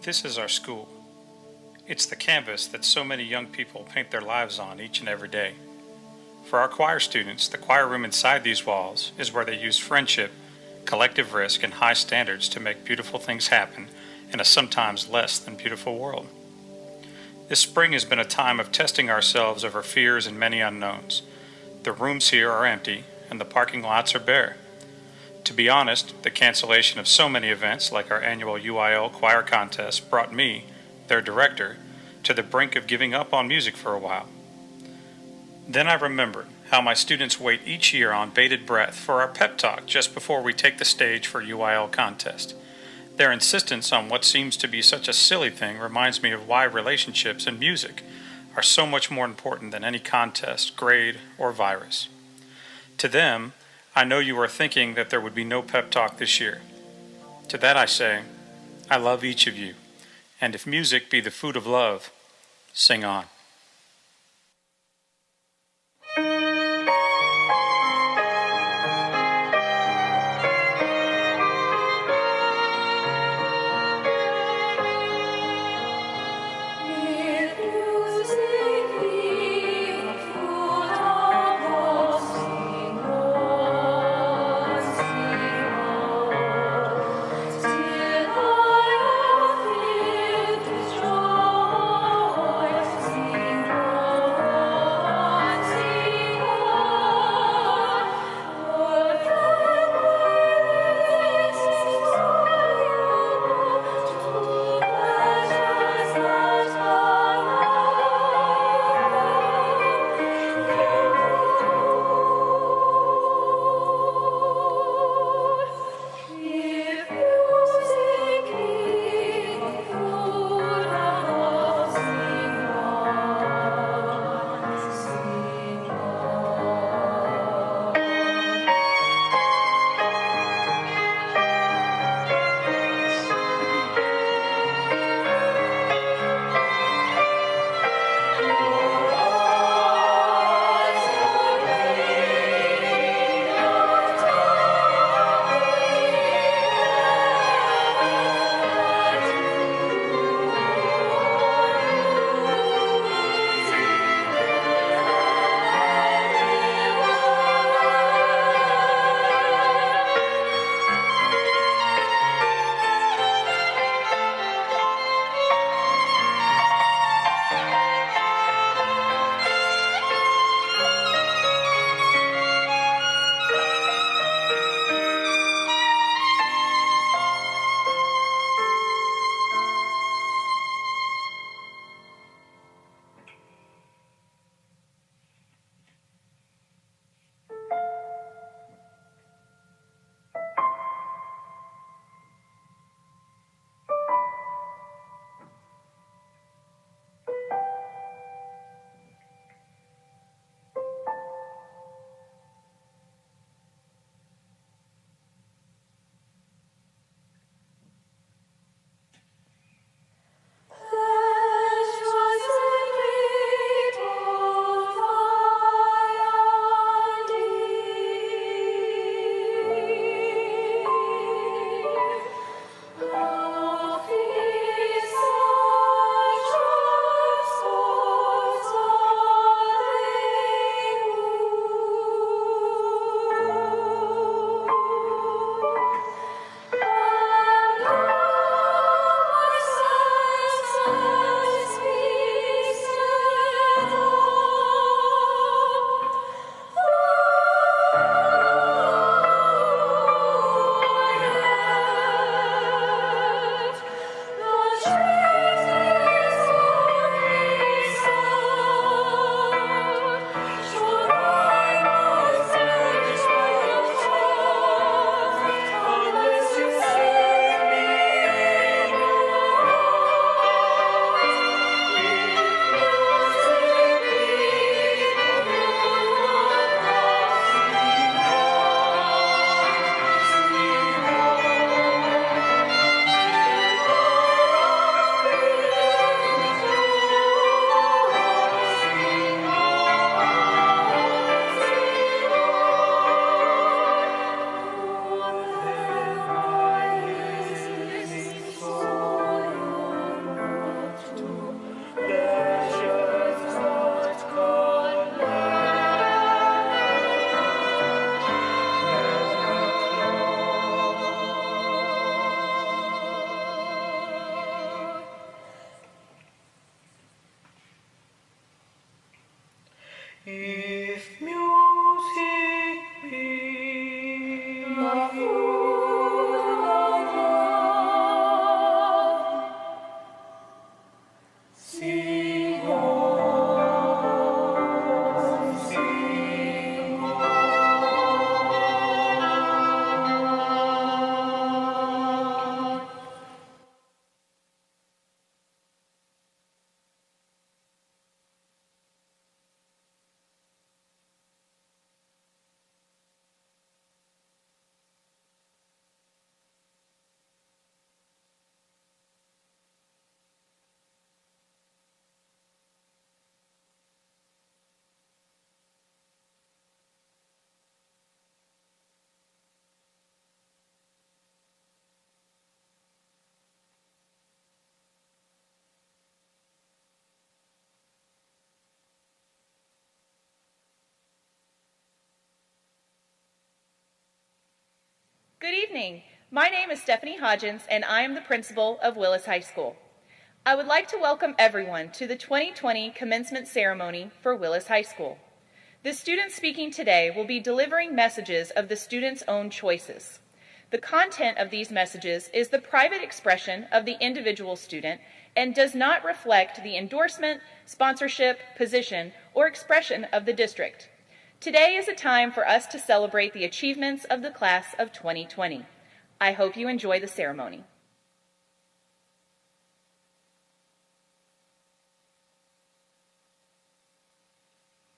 This is our school. It's the canvas that so many young people paint their lives on each and every day. For our choir students, the choir room inside these walls is where they use friendship, collective risk, and high standards to make beautiful things happen in a sometimes less than beautiful world. This spring has been a time of testing ourselves over fears and many unknowns. The rooms here are empty, and the parking lots are bare. To be honest, the cancellation of so many events like our annual UIL choir contest brought me, their director, to the brink of giving up on music for a while. Then I remembered how my students wait each year on bated breath for our pep talk just before we take the stage for UIL contest. Their insistence on what seems to be such a silly thing reminds me of why relationships and music are so much more important than any contest, grade, or virus. To them, I know you are thinking that there would be no pep talk this year. To that I say, I love each of you, and if music be the food of love, sing on. Good evening. My name is Stephanie Hodgins, and I am the principal of Willis High School. I would like to welcome everyone to the 2020 commencement ceremony for Willis High School. The students speaking today will be delivering messages of the students' own choices. The content of these messages is the private expression of the individual student and does not reflect the endorsement, sponsorship, position, or expression of the district. Today is a time for us to celebrate the achievements of the class of 2020. I hope you enjoy the ceremony.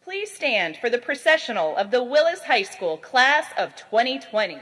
Please stand for the processional of the Willis High School class of 2020.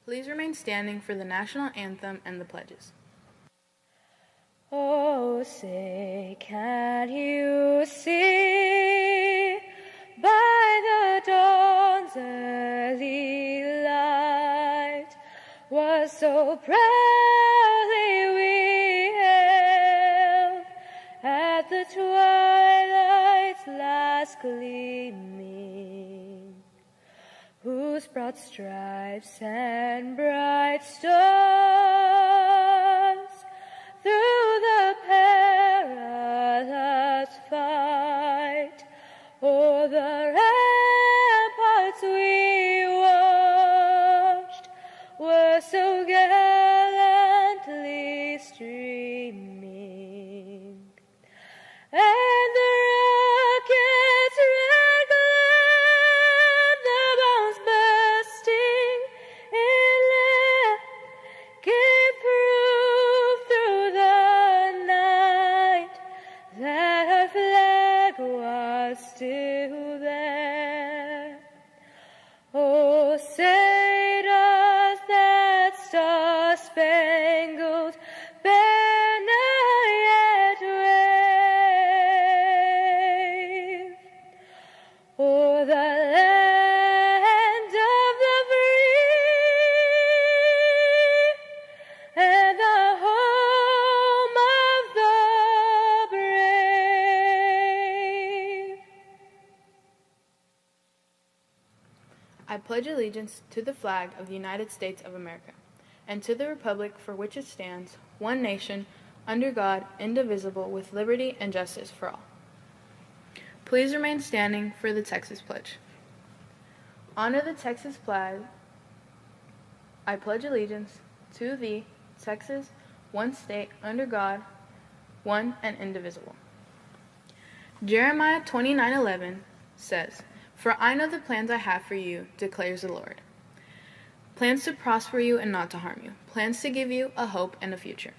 Please remain standing for the national anthem and the pledges. Oh, say, can you see by the dawn's early light was so proudly we hailed at the twilight's last gleaming, whose broad stripes and bright stars through the perilous fight o'er the ramparts we watched were so gallantly streaming, and the rockets' red glare, the bombs bursting inland, gave proof through the night that our flag was still there. Oh, say does that star-spangled banner yet wave o'er the land of the free and the home of the brave? I pledge allegiance to the flag of the United States of America and to the republic for which it stands, one nation, under God, indivisible, with liberty and justice for all. Please remain standing for the Texas Pledge. Honor the Texas flag. I pledge allegiance to thee, Texas, one state, under God, one and indivisible. Jeremiah 29:11 says, "For I know the plans I have for you, declares the Lord. Plans to prosper you and not to harm you. Plans to give you a hope and a future."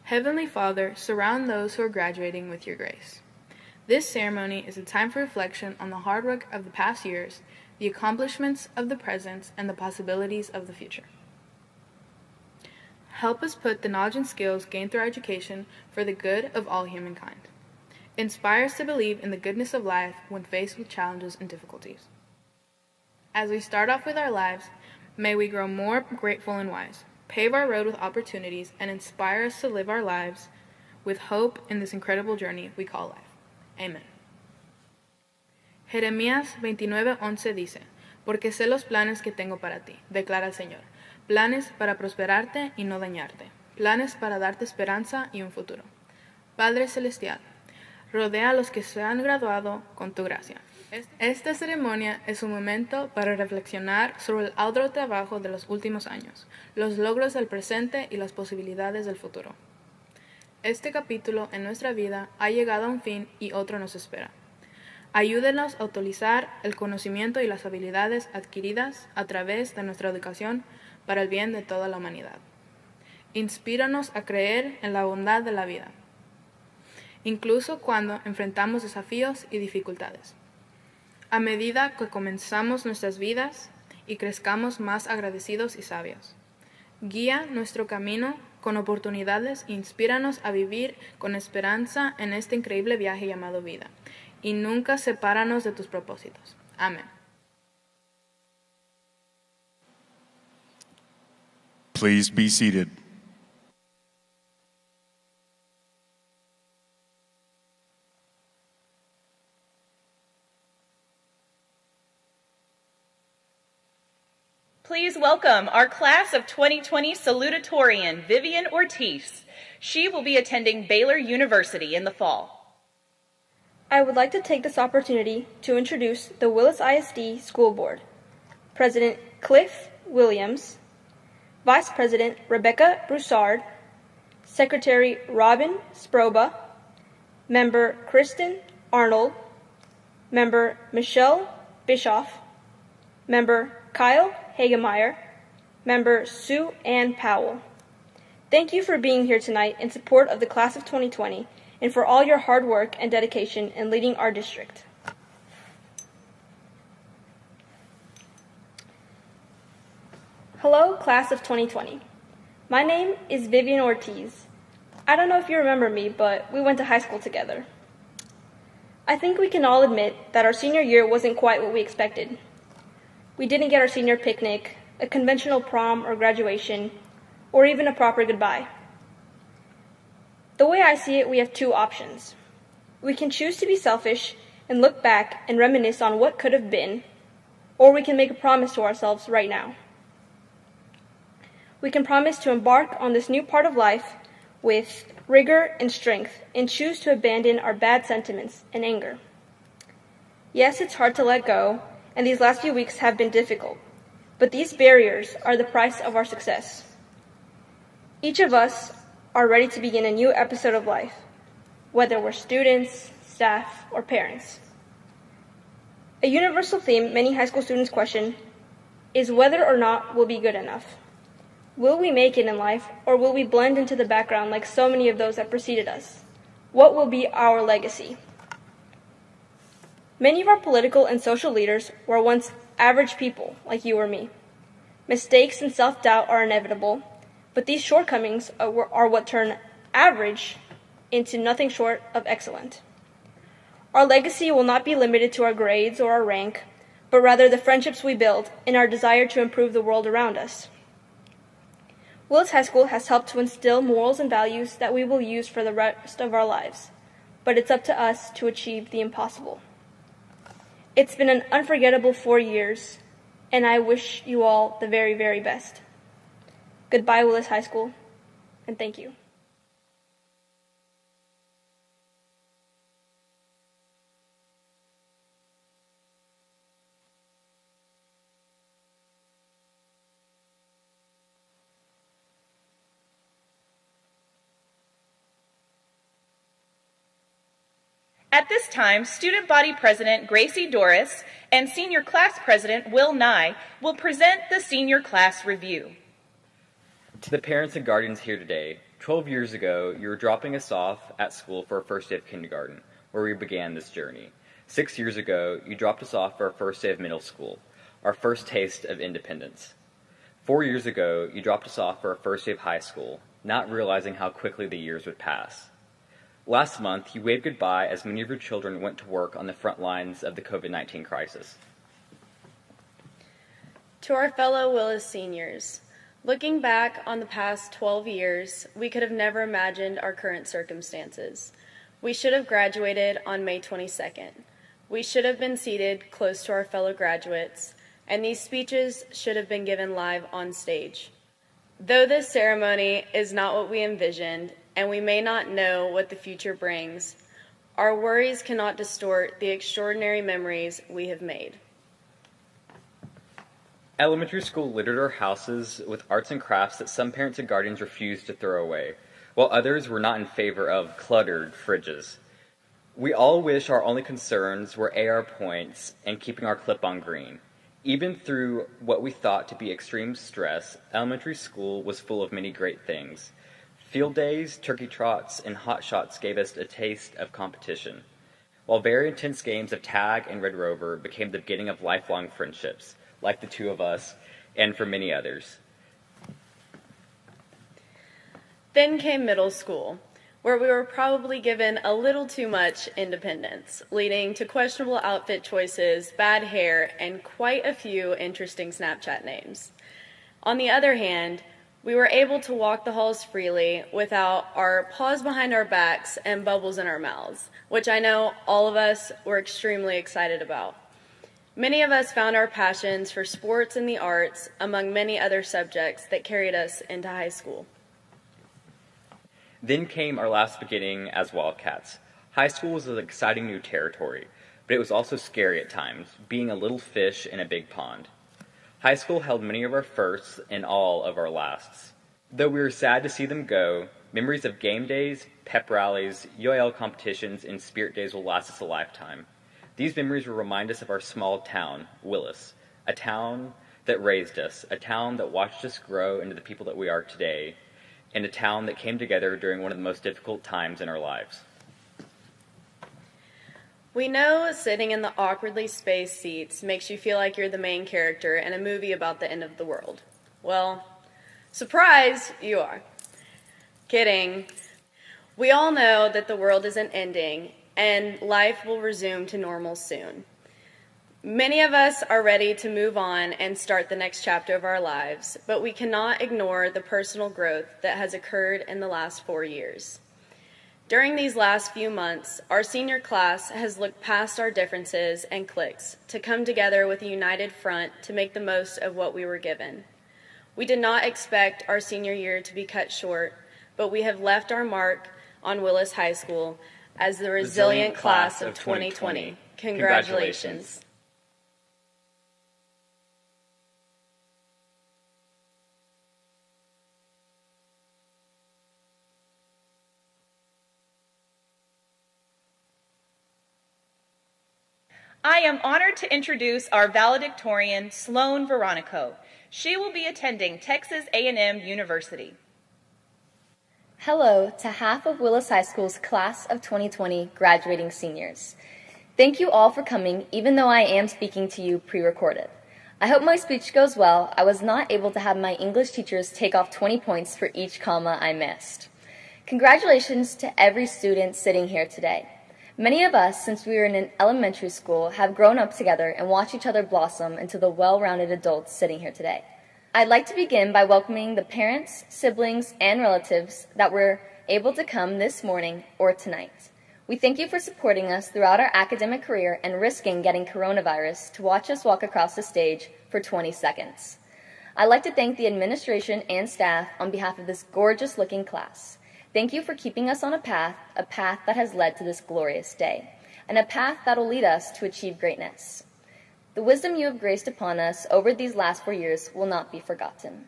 Heavenly Father, surround those who are graduating with your grace. This ceremony is a time for reflection on the hard work of the past years, the accomplishments of the present, and the possibilities of the future. Help us put the knowledge and skills gained through our education for the good of all humankind. Inspire us to believe in the goodness of life when faced with challenges and difficulties. As we start off with our lives, may we grow more grateful and wise, pave our road with opportunities, and inspire us to live our lives with hope in this incredible journey we call life. Amen. Jeremías 29:11 dice, porque sé los planes que tengo para ti, declara el Señor, planes para prosperarte y no dañarte, planes para darte esperanza y un futuro. Padre Celestial, rodea a los que se han graduado con tu gracia. Esta ceremonia es un momento para reflexionar sobre el arduo trabajo de los últimos años, los logros del presente y las posibilidades del futuro. Este capítulo en nuestra vida ha llegado a un fin y otro nos espera. Ayúdenos a utilizar el conocimiento y las habilidades adquiridas a través de nuestra educación para el bien de toda la humanidad. Inspíranos a creer en la bondad de la vida, incluso cuando enfrentamos desafíos y dificultades. A medida que comenzamos nuestras vidas y crezcamos más agradecidos y sabios. Guía nuestro camino con oportunidades e inspíranos a vivir con esperanza en este increíble viaje llamado vida. Y nunca sepáranos de tus propósitos. Amén. Please be seated. Please welcome our class of 2020 Salutatorian, Vivian Ortiz. She will be attending Baylor University in the fall. I would like to take this opportunity to introduce the Willis ISD School Board. President Cliff Williams, Vice President Rebecca Broussard, Secretary Robin Sproba, Member Kristen Arnold, Member Michelle Bischoff, Member Kyle Hagemeyer, Member Sue Ann Powell. Thank you for being here tonight in support of the class of 2020 and for all your hard work and dedication in leading our district. Hello, class of 2020. My name is Vivian Ortiz. I don't know if you remember me, but we went to high school together. I think we can all admit that our senior year wasn't quite what we expected. We didn't get our senior picnic, a conventional prom or graduation, or even a proper goodbye. The way I see it, we have two options. We can choose to be selfish and look back and reminisce on what could have been, or we can make a promise to ourselves right now. We can promise to embark on this new part of life with rigor and strength and choose to abandon our bad sentiments and anger. Yes, it's hard to let go, and these last few weeks have been difficult, but these barriers are the price of our success. Each of us are ready to begin a new episode of life, whether we're students, staff, or parents. A universal theme many high school students question is whether or not we'll be good enough. Will we make it in life, or will we blend into the background like so many of those that preceded us? What will be our legacy? Many of our political and social leaders were once average people like you or me. Mistakes and self-doubt are inevitable, but these shortcomings are what turn average into nothing short of excellent. Our legacy will not be limited to our grades or our rank, but rather the friendships we build and our desire to improve the world around us. Willis High School has helped to instill morals and values that we will use for the rest of our lives, but it's up to us to achieve the impossible. It's been an unforgettable 4 years, and I wish you all the very, very best. Goodbye, Willis High School, and thank you. At this time, Student Body President Gracie Doris and Senior Class President Will Nye will present the Senior Class Review. To the parents and guardians here today, 12 years ago, you were dropping us off at school for our first day of kindergarten, where we began this journey. 6 years ago, you dropped us off for our first day of middle school, our first taste of independence. 4 years ago, you dropped us off for our first day of high school, not realizing how quickly the years would pass. Last month, you waved goodbye as many of your children went to work on the front lines of the COVID-19 crisis. To our fellow Willis seniors, looking back on the past 12 years, we could have never imagined our current circumstances. We should have graduated on May 22nd. We should have been seated close to our fellow graduates, and these speeches should have been given live on stage. Though this ceremony is not what we envisioned, and we may not know what the future brings, our worries cannot distort the extraordinary memories we have made. Elementary school littered our houses with arts and crafts that some parents and guardians refused to throw away, while others were not in favor of cluttered fridges. We all wish our only concerns were AR points and keeping our clip-on green. Even through what we thought to be extreme stress, elementary school was full of many great things. Field days, turkey trots, and hot shots gave us a taste of competition, while very intense games of tag and Red Rover became the beginning of lifelong friendships, like the two of us, and for many others. Then came middle school, where we were probably given a little too much independence, leading to questionable outfit choices, bad hair, and quite a few interesting Snapchat names. On the other hand, we were able to walk the halls freely without our paws behind our backs and bubbles in our mouths, which I know all of us were extremely excited about. Many of us found our passions for sports and the arts among many other subjects that carried us into high school. Then came our last beginning as Wildcats. High school was an exciting new territory, but it was also scary at times, being a little fish in a big pond. High school held many of our firsts and all of our lasts. Though we were sad to see them go, memories of game days, pep rallies, UIL competitions, and spirit days will last us a lifetime. These memories will remind us of our small town, Willis, a town that raised us, a town that watched us grow into the people that we are today, and a town that came together during one of the most difficult times in our lives. We know sitting in the awkwardly spaced seats makes you feel like you're the main character in a movie about the end of the world. Well, surprise, you are. Kidding. We all know that the world isn't ending, and life will resume to normal soon. Many of us are ready to move on and start the next chapter of our lives, but we cannot ignore the personal growth that has occurred in the last 4 years. During these last few months, our senior class has looked past our differences and cliques to come together with a united front to make the most of what we were given. We did not expect our senior year to be cut short, but we have left our mark on Willis High School as the resilient class of 2020. Congratulations. I am honored to introduce our valedictorian, Sloan Veronico. She will be attending Texas A&M University. Hello to half of Willis High School's class of 2020 graduating seniors. Thank you all for coming, even though I am speaking to you pre-recorded. I hope my speech goes well. I was not able to have my English teachers take off 20 points for each comma I missed. Congratulations to every student sitting here today. Many of us, since we were in an elementary school, have grown up together and watched each other blossom into the well-rounded adults sitting here today. I'd like to begin by welcoming the parents, siblings, and relatives that were able to come this morning or tonight. We thank you for supporting us throughout our academic career and risking getting coronavirus to watch us walk across the stage for 20 seconds. I'd like to thank the administration and staff on behalf of this gorgeous-looking class. Thank you for keeping us on a path that has led to this glorious day, and a path that will lead us to achieve greatness. The wisdom you have graced upon us over these last 4 years will not be forgotten.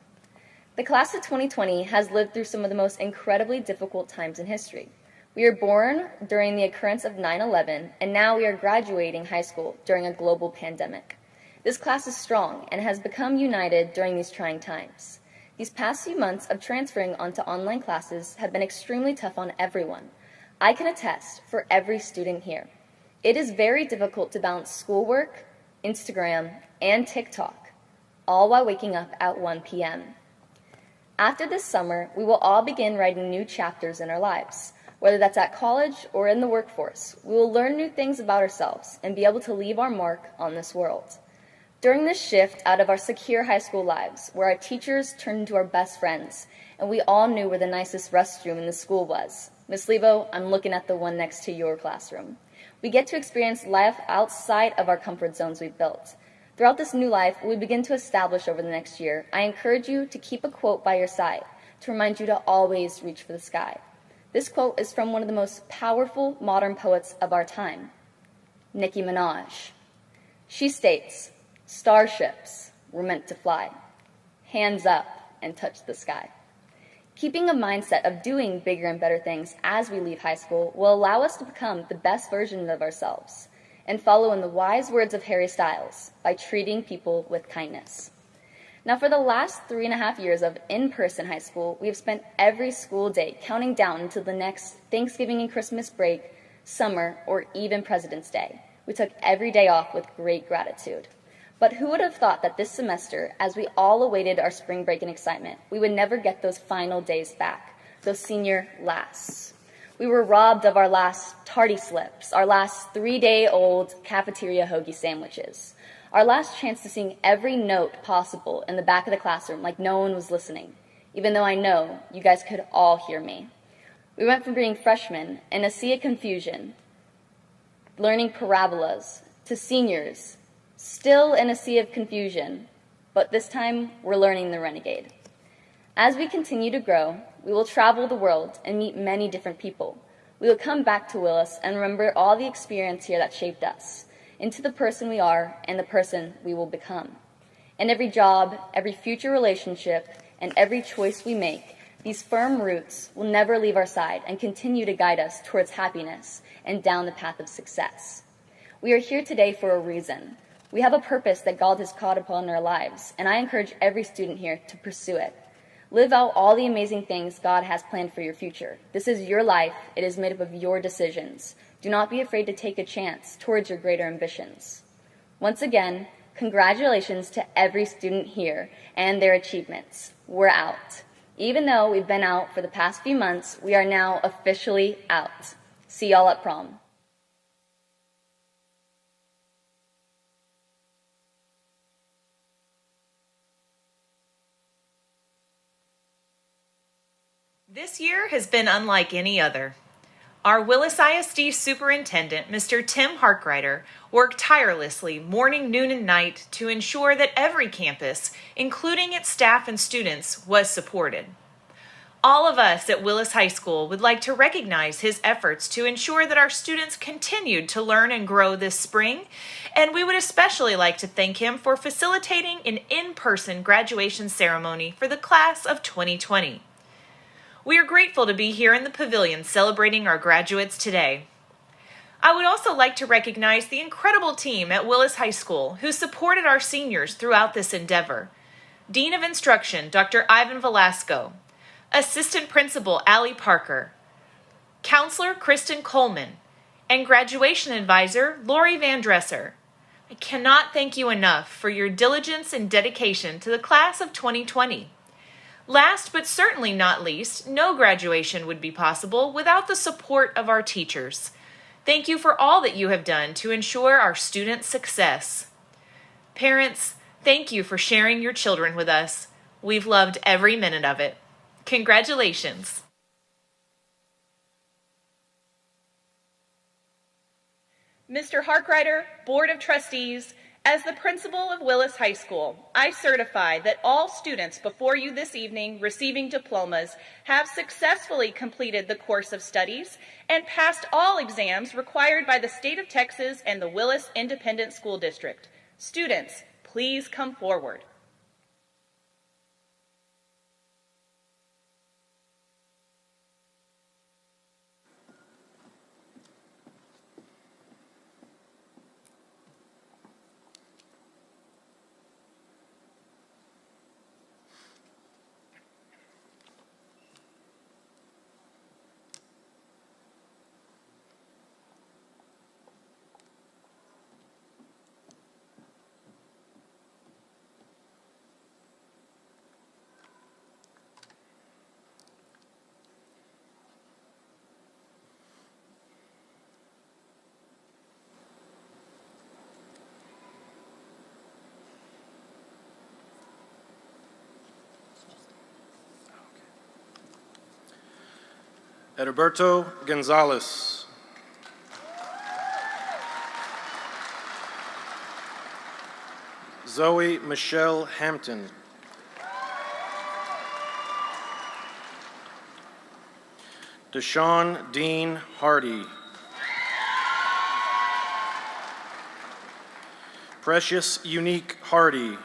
The class of 2020 has lived through some of the most incredibly difficult times in history. We were born during the occurrence of 9/11, and now we are graduating high school during a global pandemic. This class is strong and has become united during these trying times. These past few months of transferring onto online classes have been extremely tough on everyone. I can attest for every student here. It is very difficult to balance schoolwork, Instagram, and TikTok, all while waking up at 1 p.m. After this summer, we will all begin writing new chapters in our lives. Whether that's at college or in the workforce, we will learn new things about ourselves and be able to leave our mark on this world. During this shift out of our secure high school lives, where our teachers turned into our best friends, and we all knew where the nicest restroom in the school was. Miss Lebo, I'm looking at the one next to your classroom. We get to experience life outside of our comfort zones we've built. Throughout this new life we begin to establish over the next year, I encourage you to keep a quote by your side to remind you to always reach for the sky. This quote is from one of the most powerful modern poets of our time, Nicki Minaj. She states, "Starships were meant to fly. Hands up and touch the sky." Keeping a mindset of doing bigger and better things as we leave high school will allow us to become the best version of ourselves and follow in the wise words of Harry Styles by treating people with kindness. Now, for the last 3.5 years of in-person high school, we have spent every school day counting down until the next Thanksgiving and Christmas break, summer, or even President's Day. We took every day off with great gratitude. But who would have thought that this semester, as we all awaited our spring break in excitement, we would never get those final days back, those senior lasts. We were robbed of our last tardy slips, our last 3-day-old cafeteria hoagie sandwiches, our last chance to sing every note possible in the back of the classroom like no one was listening, even though I know you guys could all hear me. We went from being freshmen in a sea of confusion, learning parabolas, to seniors, still in a sea of confusion, but this time we're learning the renegade. As we continue to grow, we will travel the world and meet many different people. We will come back to Willis and remember all the experience here that shaped us into the person we are and the person we will become. In every job, every future relationship, and every choice we make, these firm roots will never leave our side and continue to guide us towards happiness and down the path of success. We are here today for a reason. We have a purpose that God has called upon our lives, and I encourage every student here to pursue it. Live out all the amazing things God has planned for your future. This is your life. It is made up of your decisions. Do not be afraid to take a chance towards your greater ambitions. Once again, congratulations to every student here and their achievements. We're out. Even though we've been out for the past few months, we are now officially out. See y'all at prom. This year has been unlike any other. Our Willis ISD Superintendent, Mr. Tim Harkrider, worked tirelessly morning, noon, and night to ensure that every campus, including its staff and students, was supported. All of us at Willis High School would like to recognize his efforts to ensure that our students continued to learn and grow this spring, and we would especially like to thank him for facilitating an in-person graduation ceremony for the class of 2020. We are grateful to be here in the pavilion celebrating our graduates today. I would also like to recognize the incredible team at Willis High School who supported our seniors throughout this endeavor. Dean of Instruction, Dr. Ivan Velasco, Assistant Principal Allie Parker, Counselor Kristen Coleman, and Graduation Advisor Lori Van Dresser. I cannot thank you enough for your diligence and dedication to the class of 2020. Last but certainly not least, no graduation would be possible without the support of our teachers. Thank you for all that you have done to ensure our students' success. Parents, thank you for sharing your children with us. We've loved every minute of it. Congratulations. Mr. Harkrider, Board of Trustees, as the principal of Willis High School, I certify that all students before you this evening receiving diplomas have successfully completed the course of studies and passed all exams required by the state of Texas and the Willis Independent School District. Students, please come forward. Edilberto Gonzalez. Zoe Michelle Hampton. Deshaun Dean Hardy. Precious Unique Hardy.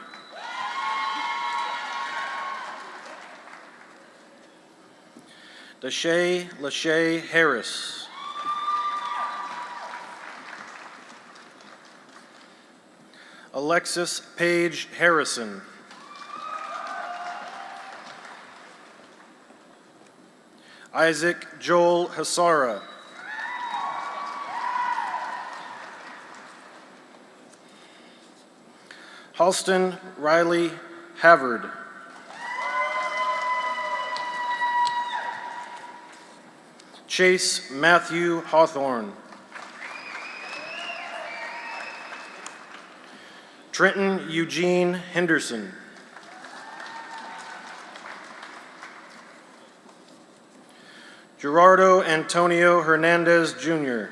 Deshae Lachey Harris. Alexis Paige Harrison. Isaac Joel Hasara. Halston Riley Havard. Chase Matthew Hawthorne. Trenton Eugene Henderson. Gerardo Antonio Hernandez, Jr.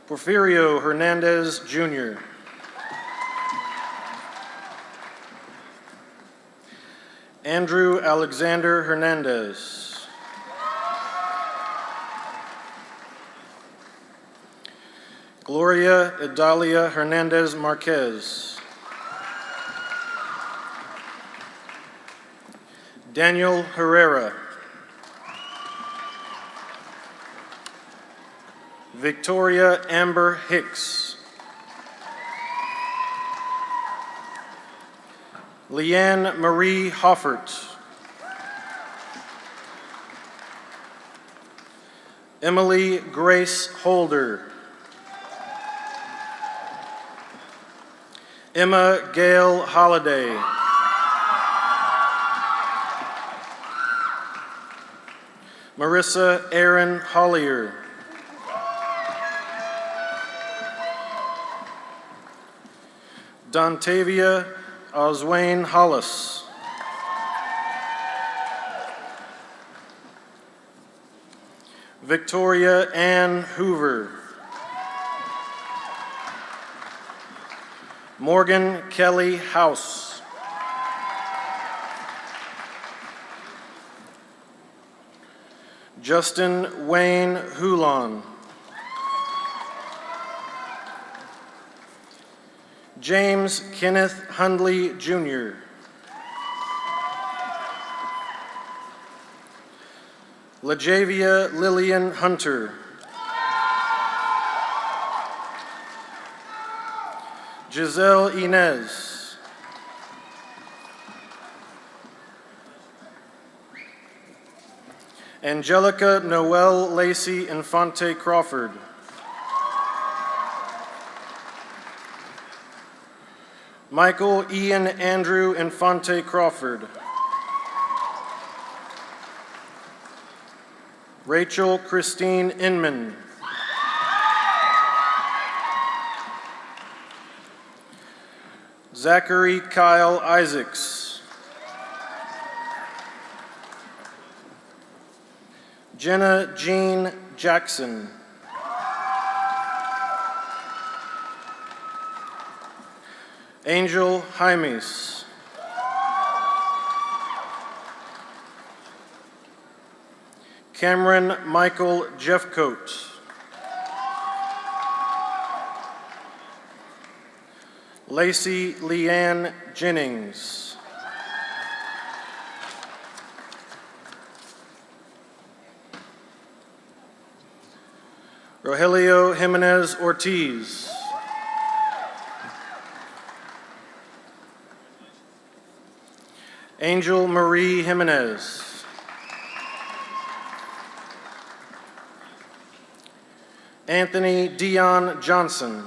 Porfirio Hernandez, Jr. Andrew Alexander Hernandez. Gloria Idalia Hernandez Marquez. Daniel Herrera. Victoria Amber Hicks. Leanne Marie Hoffert. Emily Grace Holder. Emma Gail Holliday. Marissa Aaron Hollier. Dontavia Oswayne Hollis. Victoria Ann Hoover. Morgan Kelly House. Justin Wayne Hulan. James Kenneth Hundley, Jr. LaJavia Lillian Hunter. Giselle Inez. Angelica Noel Lacey Infante Crawford. Michael Ian Andrew Infante Crawford. Rachel Christine Inman. Zachary Kyle Isaacs. Jenna Jean Jackson. Angel Jaimes. Cameron Michael Jeffcoat. Lacey Leanne Jennings. Rogelio Jimenez Ortiz. Angel Marie Jimenez. Anthony Dion Johnson.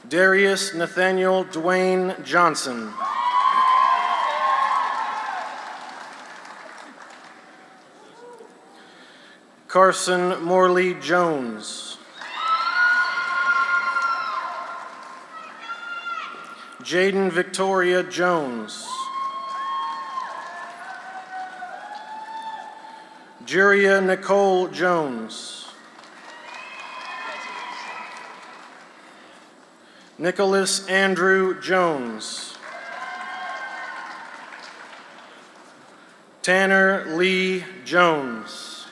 Darius Nathaniel Dwayne Johnson. Carson Morley Jones. Jaden Victoria Jones. Juria Nicole Jones. Nicholas Andrew Jones. Tanner Lee Jones.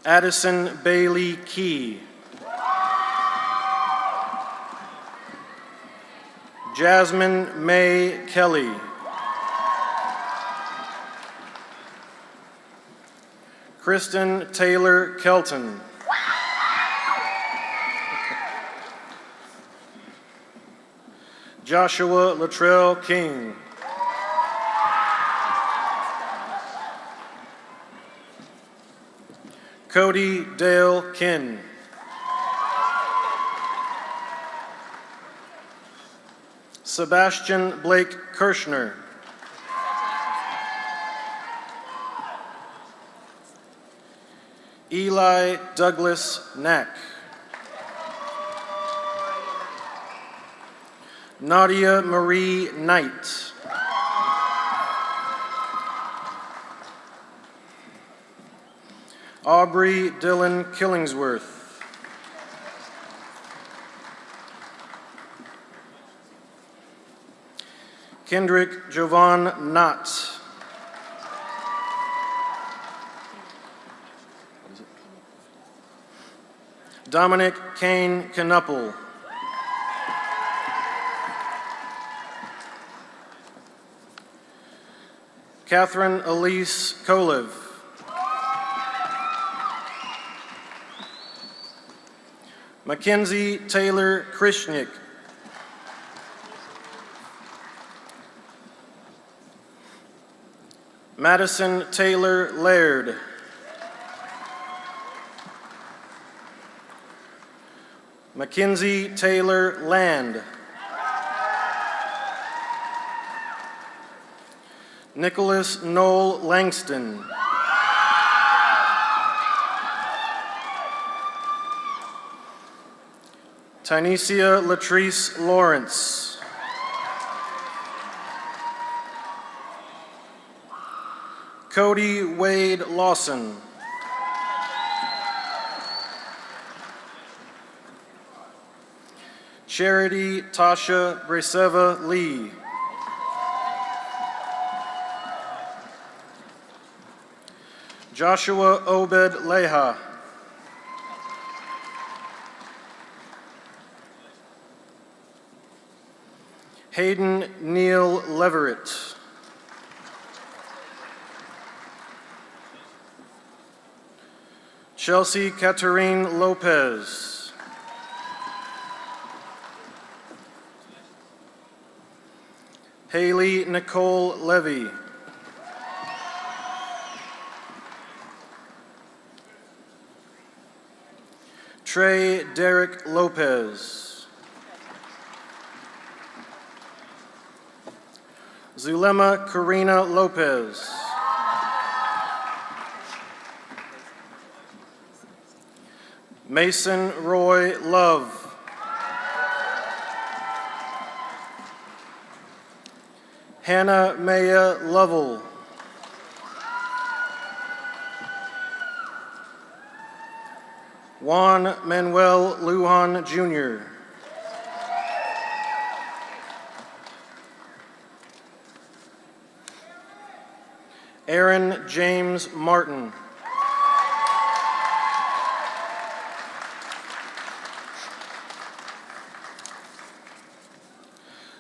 Addison Bailey Key. Jasmine May Kelly. Kristen Taylor Kelton. Joshua Latrell King. Cody Dale Kinn. Sebastian Blake Kirschner. Eli Douglas Knack. Nadia Marie Knight. Aubrey Dylan Killingsworth. Kendrick Jovan Knott. Dominic Kane Knuppel. Catherine Elise Kolev. Mackenzie Taylor Krishnick. Madison Taylor Laird. Mackenzie Taylor Land. Nicholas Noel Langston. Tynesia Latrice Lawrence. Cody Wade Lawson. Charity Tasha Braceva Lee. Joshua Obed Leha. Hayden Neal Leverett. Chelsea Katarine Lopez. Haley Nicole Levy. Trey Derek Lopez. Zulema Karina Lopez. Mason Roy Love. Hannah Maya Lovell. Juan Manuel Lujan Jr. Aaron James Martin.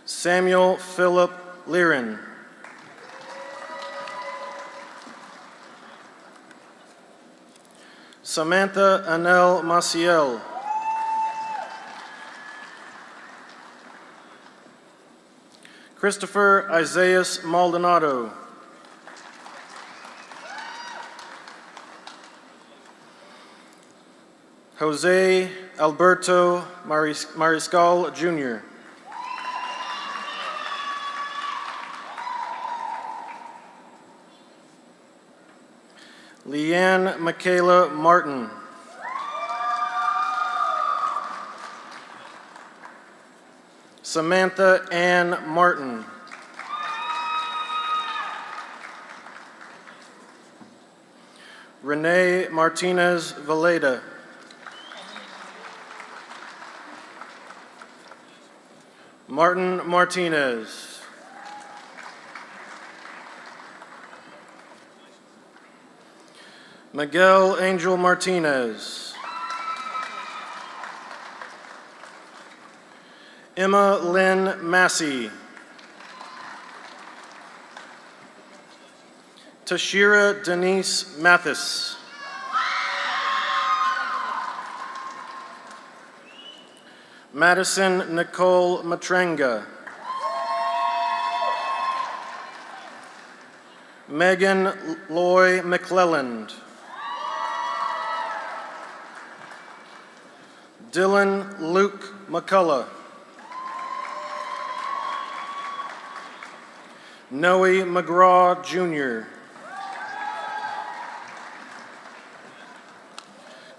Samuel Philip Liren. Samantha Anel Maciel. Christopher Isaias Maldonado. Jose Alberto Mariscal Jr. Leanne Michaela Martin. Samantha Ann Martin. Renee Martinez Valeda. Martin Martinez. Miguel Angel Martinez. Emma Lynn Massey. Tashira Denise Mathis. Madison Nicole Matrenga. Megan Loy McClelland. Dylan Luke McCullough. Noe McGraw Jr.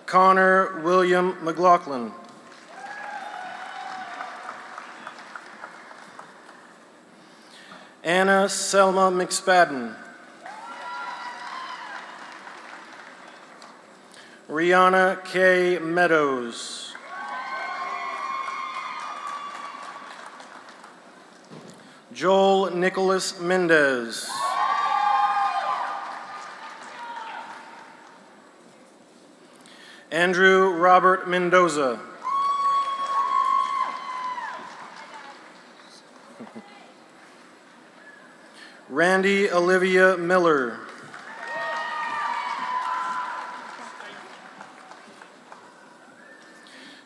Connor William McLaughlin. Anna Selma McSpadden. Rihanna K. Meadows. Joel Nicholas Mendez. Andrew Robert Mendoza. Randy Olivia Miller.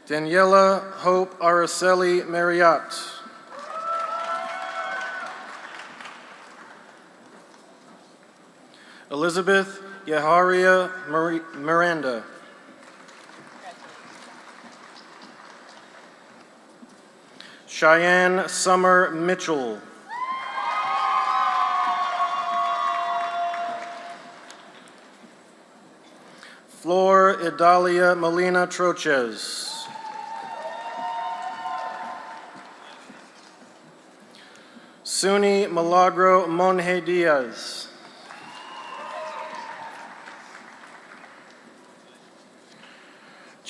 Daniela Hope Araceli Marriott. Elizabeth Yaharia Miranda. Cheyenne Summer Mitchell. Flor Idalia Molina Troches. Suni Milagro Monje Diaz.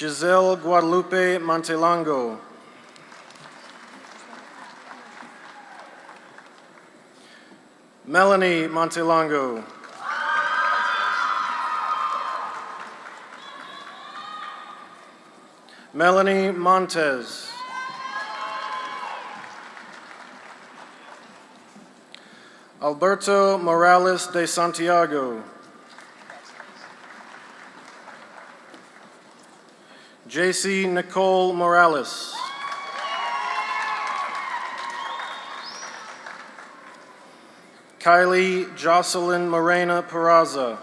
Giselle Guadalupe Montelango. Melanie Montelango. Melanie Montez. Alberto Morales de Santiago. JC Nicole Morales. Kylie Jocelyn Morena Peraza.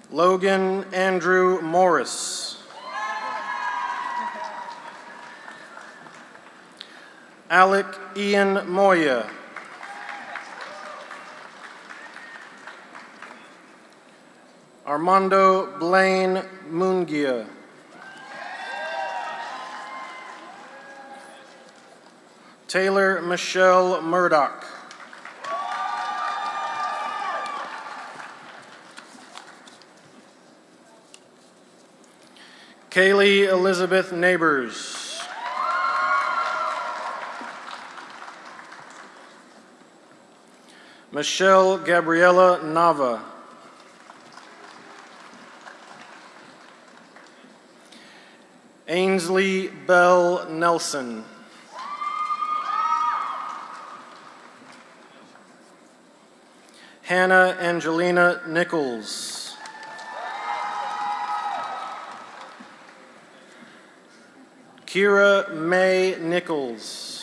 Logan Andrew Morris. Alec Ian Moya. Armando Blaine Mungia. Taylor Michelle Murdoch. Kaylee Elizabeth Neighbors. Michelle Gabriela Nava. Ainsley Bell Nelson. Hannah Angelina Nichols. Kira May Nichols.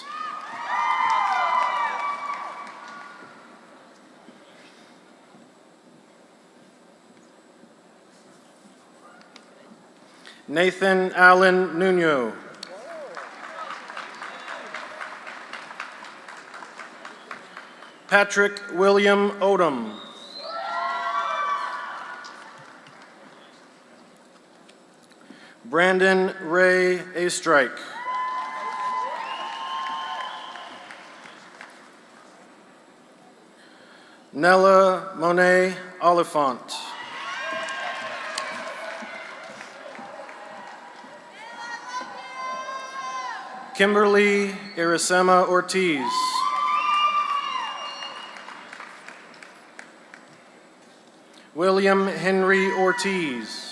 Nathan Allen Nuno. Patrick William Odom. Brandon Ray Astrike. Nella Monet Oliphant. Kimberly Irasema Ortiz. William Henry Ortiz.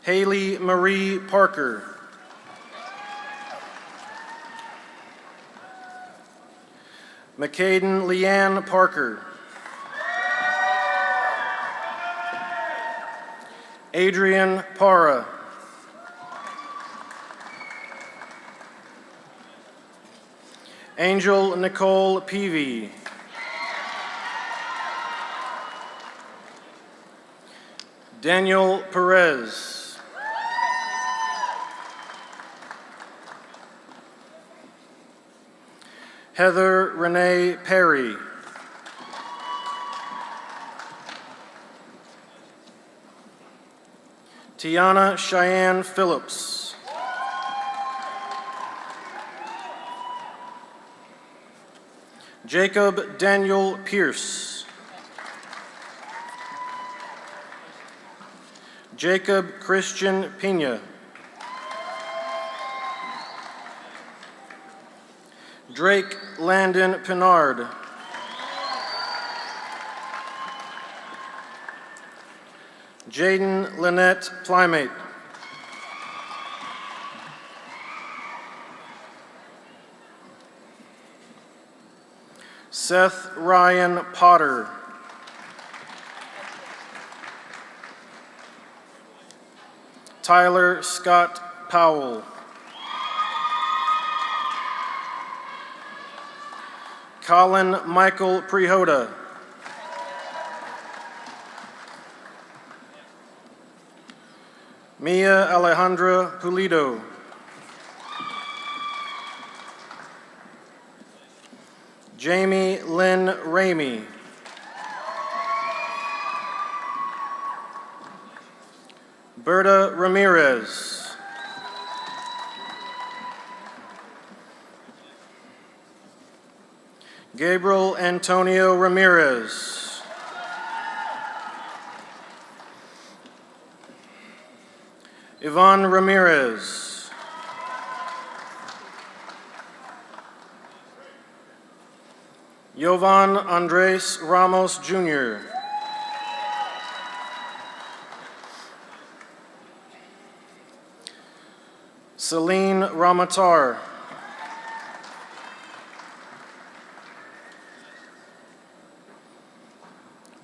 Haley Marie Parker. McCaden Leanne Parker. Adrian Parra. Angel Nicole Peavy. Daniel Perez. Heather Renee Perry. Tiana Cheyenne Phillips. Jacob Daniel Pierce. Jacob Christian Pena. Drake Landon Pinard. Jaden Lynette Plymate. Seth Ryan Potter. Tyler Scott Powell. Colin Michael Prihoda. Mia Alejandra Pulido. Jamie Lynn Ramey. Berta Ramirez. Gabriel Antonio Ramirez. Yvonne Ramirez. Jovan Andres Ramos Jr. Celine Ramatar.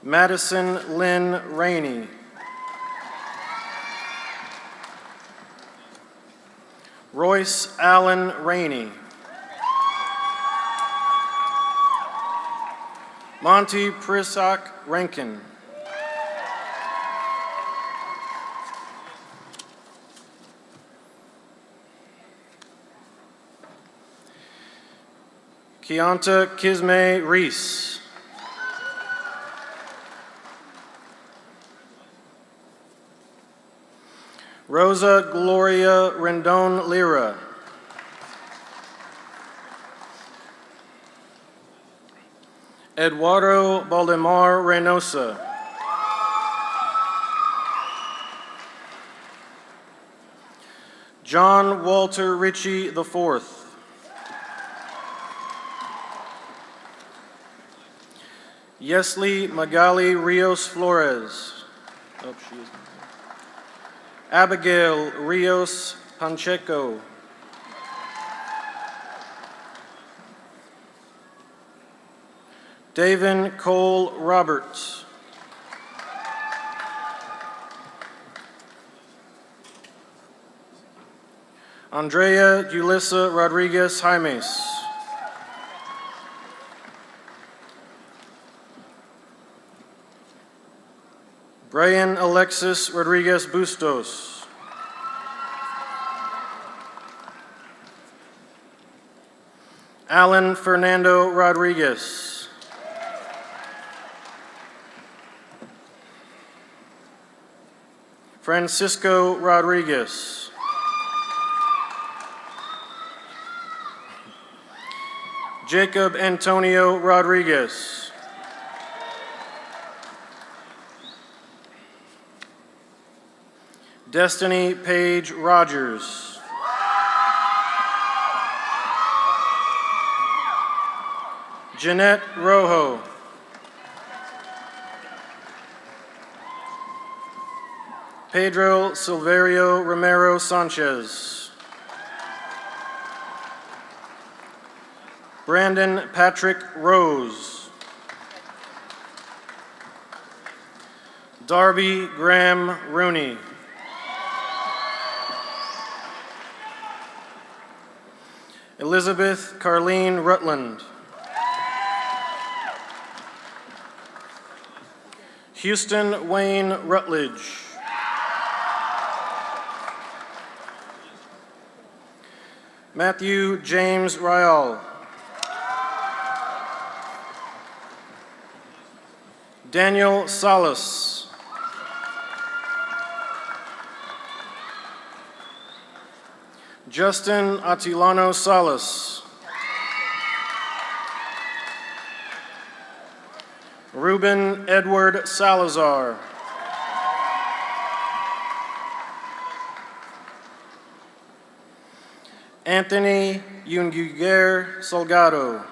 Madison Lynn Rainey. Royce Allen Rainey. Monty Prisak Rankin. Keonta Kisme Reese. Rosa Gloria Rendon Lira. Eduardo Baldemar Reynosa. John Walter Ritchie IV. Yesley Magali Rios Flores. Oh, she is. Abigail Rios Pancheco. Davin Cole Roberts. Andrea Julissa Rodriguez Jaimes. Brian Alexis Rodriguez Bustos. Alan Fernando Rodriguez. Francisco Rodriguez. Jacob Antonio Rodriguez. Destiny Paige Rogers. Jeanette Rojo. Pedro Silverio Romero Sanchez. Brandon Patrick Rose. Darby Graham Rooney. Elizabeth Carleen Rutland. Houston Wayne Rutledge. Matthew James Ryall. Daniel Salas. Justin Atilano Salas. Ruben Edward Salazar. Anthony Yunguer Salgado.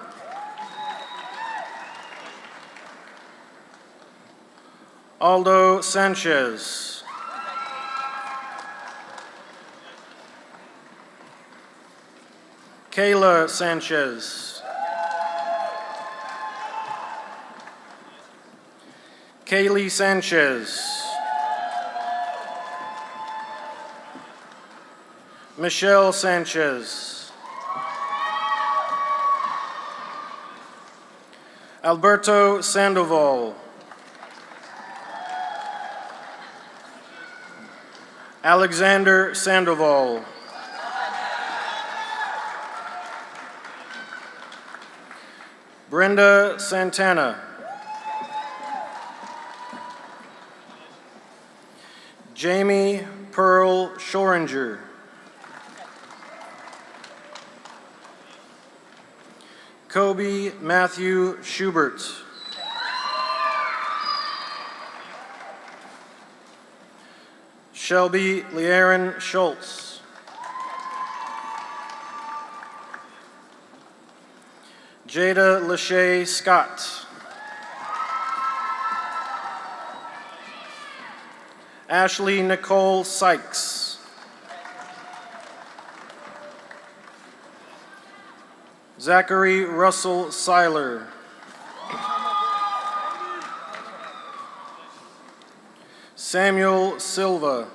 Aldo Sanchez. Kayla Sanchez. Kaylee Sanchez. Michelle Sanchez. Alberto Sandoval. Alexander Sandoval. Brenda Santana. Jamie Pearl Schoringer. Kobe Matthew Schubert. Shelby Learon Schultz. Jada Lachey Scott. Ashley Nicole Sykes. Zachary Russell Seiler. Samuel Silva.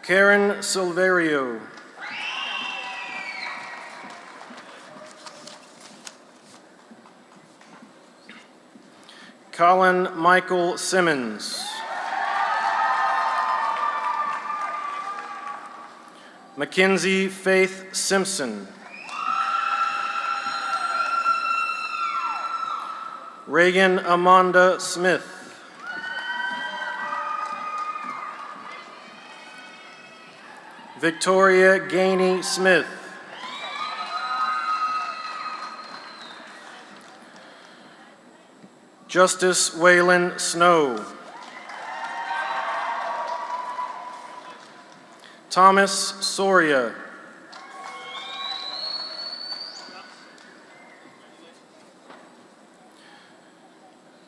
Karen Silverio. Colin Michael Simmons. Mackenzie Faith Simpson. Reagan Amanda Smith. Victoria Gainey Smith. Justice Waylon Snow. Thomas Soria.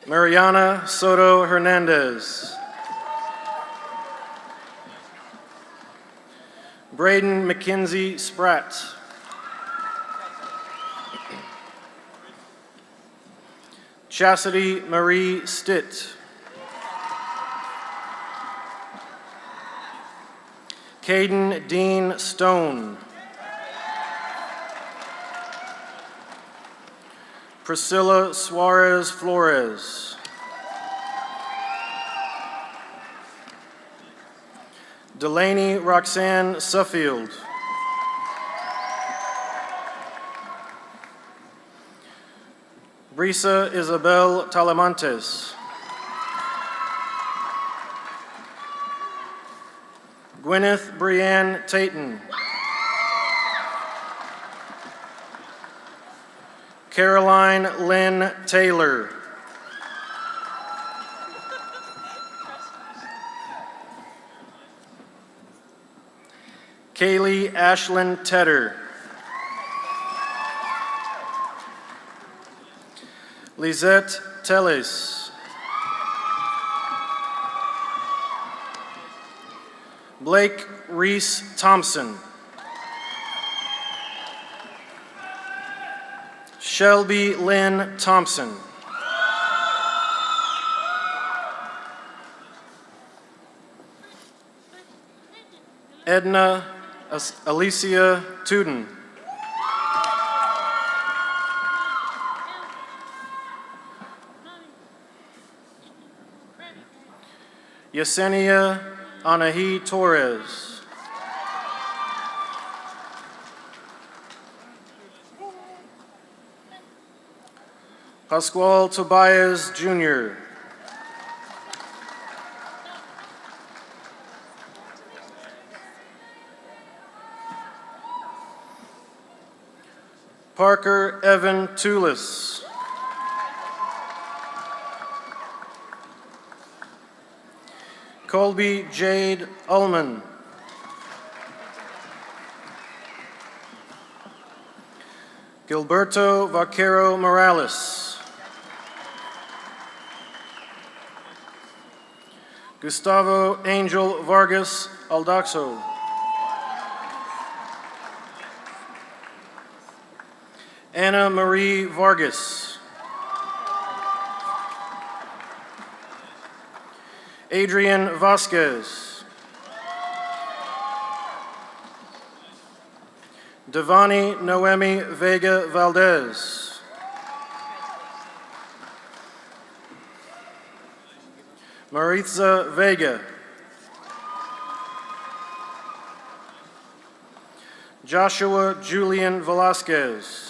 Mariana Soto Hernandez. Braden McKenzie Spratt. Chastity Marie Stitt. Caden Dean Stone. Priscilla Suarez Flores. Delaney Roxanne Suffield. Risa Isabel Talamantes. Gwyneth Brianne Tayton. Caroline Lynn Taylor. Kaylee Ashlyn Tedder. Lisette Telles. Blake Reese Thompson. Shelby Lynn Thompson. Edna Alicia Tuden. Yesenia Anahi Torres. Pascual Tobias Jr. Parker Evan Tulis. Colby Jade Ullman. Gilberto Vaquero Morales. Gustavo Angel Vargas Aldaxo. Anna Marie Vargas. Adrian Vasquez. Devani Noemi Vega Valdez. Maritza Vega. Joshua Julian Velasquez.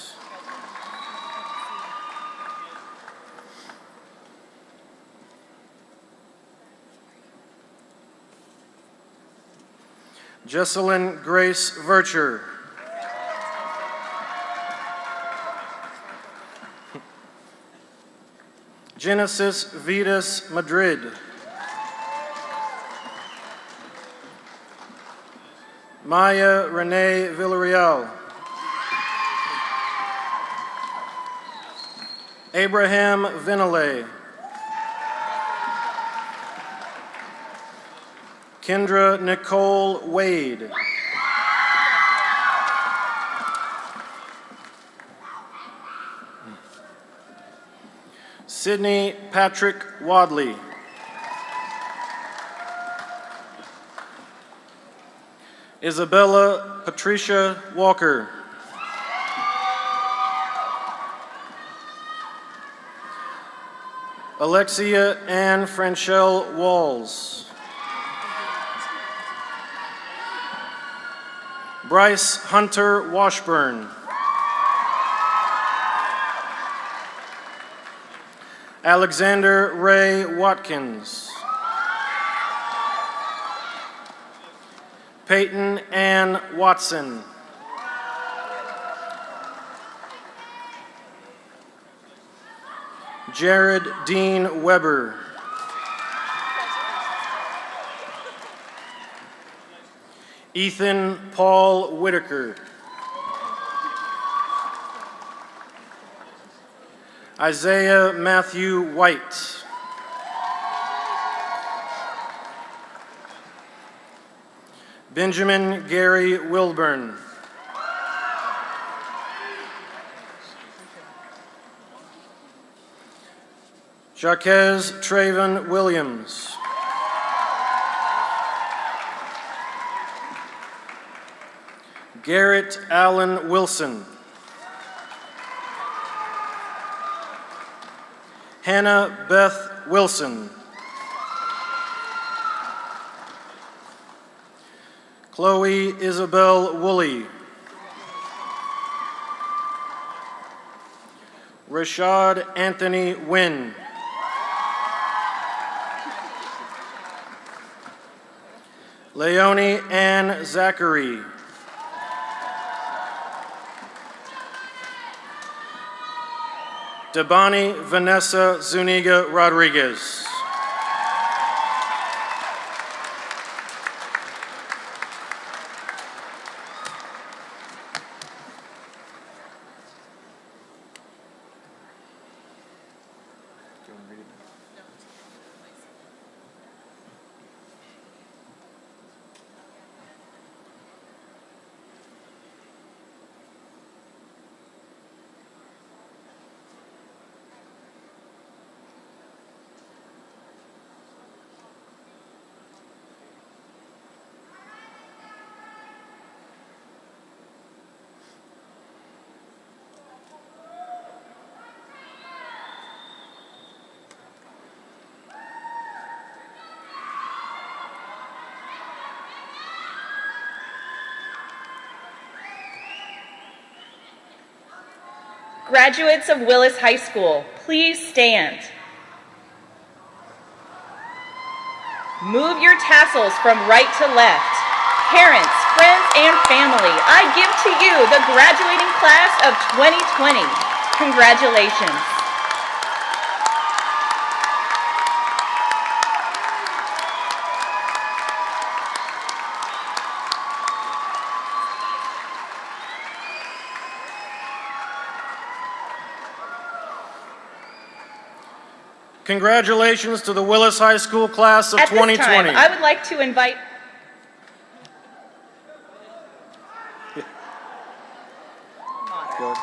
Jesselyn Grace Vircher. Genesis Vitas Madrid. Maya Renee Villarreal. Abraham Vinale. Kendra Nicole Wade. Sydney Patrick Wadley. Isabella Patricia Walker. Alexia Ann Franchelle Walls. Bryce Hunter Washburn. Alexander Ray Watkins. Peyton Ann Watson. Jared Dean Weber. Ethan Paul Whitaker. Isaiah Matthew White. Benjamin Gary Wilburn. Jaquez Traven Williams. Garrett Allen Wilson. Hannah Beth Wilson. Chloe Isabel Woolley. Rashad Anthony Wynn. Leonie Ann Zachary. Debani Vanessa Zuniga Rodriguez. Graduates of Willis High School, please stand. Move your tassels from right to left. Parents, friends, and family, I give to you the graduating class of 2020. Congratulations. Congratulations to the Willis High School class of At 2020. this time, I would like to invite Good.